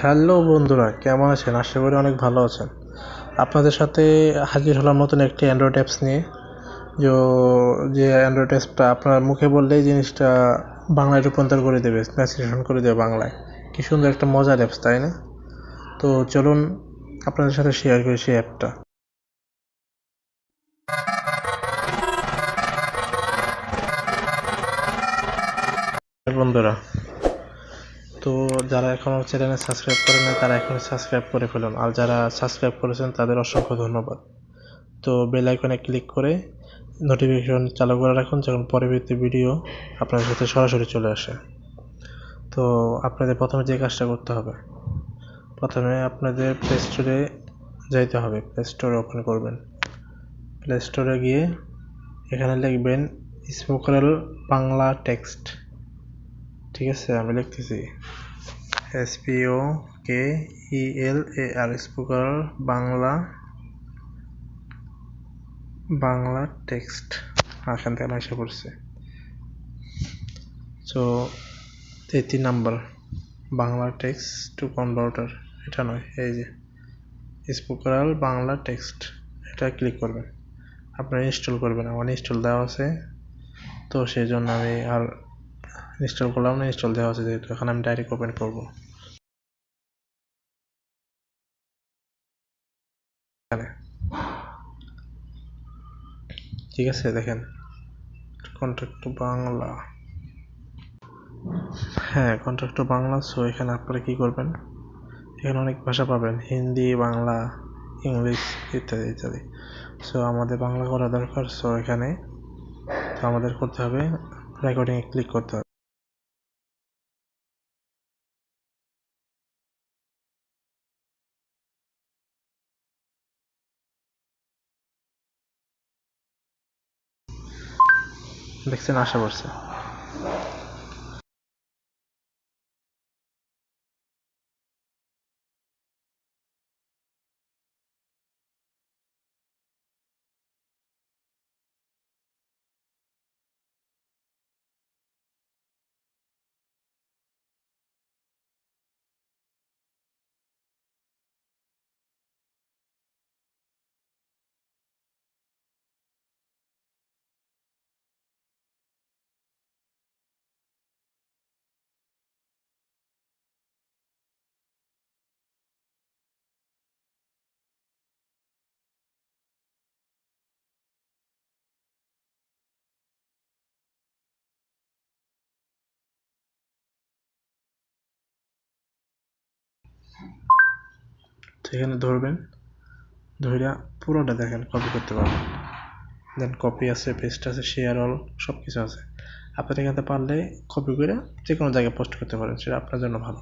Hello বন্ধুরা, কেমন আছেন? আশা করি অনেক ভালো আছেন। আপনাদের সাথে হাজির হলাম নতুন একটি অ্যান্ড্রয়েড অ্যাপস নিয়ে। যো যে অ্যান্ড্রয়েড অ্যাপসটা আপনার মুখে বললেই জিনিসটা বাংলায় রূপান্তর করে দেবে, ট্রান্সলেশন করে দেবে বাংলায়। কি সুন্দর একটা মজার অ্যাপস, তাই না? তো চলুন আপনাদের সাথে শেয়ার করি সেই অ্যাপটা। বন্ধুরা, তো যারা এখনও চ্যানেলে সাবস্ক্রাইব করেন না তারা এখনই সাবস্ক্রাইব করে ফেলুন, আর যারা সাবস্ক্রাইব করেছেন তাদের অসংখ্য ধন্যবাদ। তো বেল আইকনে ক্লিক করে নোটিফিকেশন চালু করে রাখুন, যখন পরবর্তী ভিডিও আপনাদের সাথে সরাসরি চলে আসে। তো আপনাদের প্রথমে যে কাজটা করতে হবে, প্রথমে আপনাদের প্লে স্টোরে যাইতে হবে। প্লে স্টোরে ওপেন করবেন। প্লে স্টোরে গিয়ে এখানে লিখবেন স্পোকেল বাংলা টেক্সট। ঠিক আছে, আমি লিখতেছি SPOKELAR স্পোকেল বাংলা টেক্সট। এখান থেকে এসে পড়ছে। So 3 number Bangla text to converter, এটা নয়, এই যে স্পোকেল বাংলা টেক্সট, এটা ক্লিক করবেন। আপনারা ইনস্টল করবেন, আমার ইনস্টল দেওয়া আছে, তো সেই জন্য আমি আর ইনস্টল করলাম না। ইনস্টল দেওয়া আছে যেহেতু, এখন আমি ডাইরেক্ট ওপেন করবো। ঠিক আছে, দেখেন কন্ট্যাক্ট বাংলা, হ্যাঁ কন্ট্যাক্ট বাংলা। সো এখানে আপনারা কি করবেন, এখানে অনেক ভাষা পাবেন, হিন্দি, বাংলা, ইংলিশ ইত্যাদি ইত্যাদি। সো আমাদের বাংলা করা দরকার। সো এখানে তো আমাদের করতে হবে, রেকর্ডিংয়ে ক্লিক করতে হবে। দেখছেন, আশা করছে। তো এখানে ধরবেন, ধইরা পুরোটা দেখেন, কপি করতে পারবেন। দেন কপি আছে, পেস্ট আছে, শেয়ার অল, সব কিছু আছে। আপনার এখানে পারলে কপি করে যে কোনো জায়গায় পোস্ট করতে পারেন, সেটা আপনার জন্য ভালো।